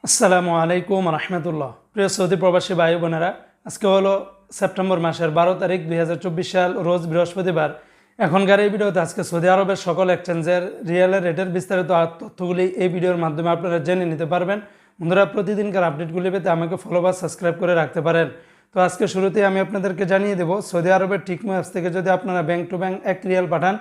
আসসালামু আলাইকুম রহমতুল্লাহ। প্রিয় সৌদি প্রবাসী ভাই বোনেরা, আজকে হলো সেপ্টেম্বর মাসের 12 তারিখ 2024 সাল, রোজ বৃহস্পতিবার। এখনকার এই ভিডিওতে আজকে সৌদি আরবের সকল এক্সচেঞ্জের রিয়েলের রেটের বিস্তারিত তথ্যগুলি এই ভিডিওর মাধ্যমে আপনারা জেনে নিতে পারবেন। বন্ধুরা, প্রতিদিনকার আপডেটগুলি পেতে আমাকে ফলো বা সাবস্ক্রাইব করে রাখতে পারেন। তো আজকে শুরুতেই আমি আপনাদেরকে জানিয়ে দেবো, সৌদি আরবের টিকমো অ্যাপস থেকে যদি আপনারা ব্যাংক টু ব্যাংক 1 রিয়াল পাঠান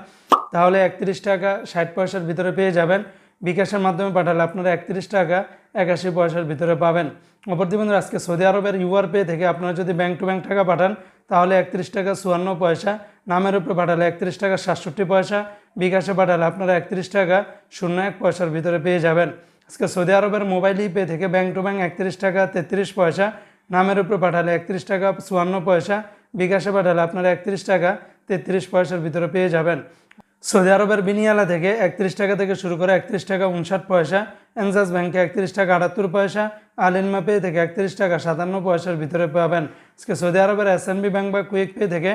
তাহলে 31 টাকা 60 পয়সার ভিতরে পেয়ে যাবেন। বিকাশের মাধ্যমে পাঠালে আপনারা 31 টাকা 81 পয়সার ভিতরে পাবেন। অপরদি বন্ধুরা, আজকে সৌদি আরবের ইউআর পে থেকে আপনারা যদি ব্যাংক টু ব্যাংক টাকা পাঠান তাহলে 31 টাকা 54 পয়সা, নামের উপরে পাঠালে 31 টাকা 67 পয়সা, বিকাশে পাঠালে আপনারা 31 টাকা 01 পয়সার ভিতরে পেয়ে যাবেন। আজকে সৌদি আরবের মোবাইল পে থেকে ব্যাংক টু ব্যাংক 31 টাকা 33 পয়সা, নামের উপরে পাঠালে 31 টাকা 54 পয়সা, বিকাশে পাঠালে আপনারা 31 টাকা 33 পয়সার ভিতরে পেয়ে যাবেন। সৌদি আরবের বিনিয়ালা থেকে 31 টাকা থেকে শুরু করে 31 টাকা 59 পয়সা, এনজাস ব্যাংকে 31 টাকা 78 পয়সা, আলিনমা পে থেকে 31 টাকা 57 পয়সার ভিতরে পাবেন। আজকে সৌদি আরবের এসএনবি ব্যাংক বা কুইক পে থেকে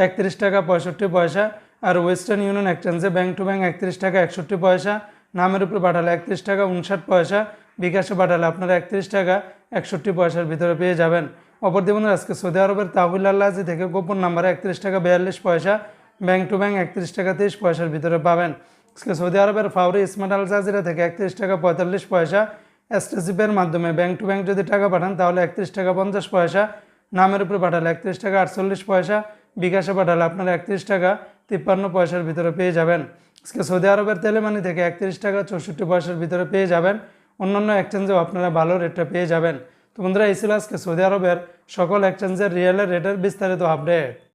31 টাকা 65 পয়সা, আর ওয়েস্টার্ন ইউনিয়ন এক্সচেঞ্জে ব্যাংক টু ব্যাংক 31 টাকা 61 পয়সা, নামের উপরে পাঠালে 31 টাকা 59 পয়সা, বিকাশে পাঠালে আপনারা 31 টাকা 61 পয়সার ভিতরে পেয়ে যাবেন। অপরদিকে আজকে সৌদি আরবের তাহুল আল্লাজি থেকে গোপন নাম্বারে 31 টাকা 42 পয়সা, ব্যাংক টু ব্যাংক 31 টাকা 23 পয়সার ভিতরে পাবেন। আজকে সৌদি আরবের ফাউরি স্মার্ট আল জাজিরা থেকে 31 টাকা 45 পয়সা, এসটিসিপের মাধ্যমে ব্যাংক টু ব্যাংক যদি টাকা পাঠান তাহলে 31 টাকা 50 পয়সা, নামের উপরে পাঠালে 31 টাকা 48 পয়সা, বিকাশে পাঠালে আপনারা 31 টাকা 53 পয়সার ভিতরে পেয়ে যাবেন। আজকে সৌদি আরবের তেলেমানি থেকে 31 টাকা 64 পয়সার ভিতরে পেয়ে যাবেন। অন্যান্য এক্সচেঞ্জেও আপনারা ভালো রেটটা পেয়ে যাবেন। তো বন্ধুরা, এই ছিল আজকে সৌদি আরবের সকল এক্সচেঞ্জের রিয়েলের রেটের বিস্তারিত আপডেট।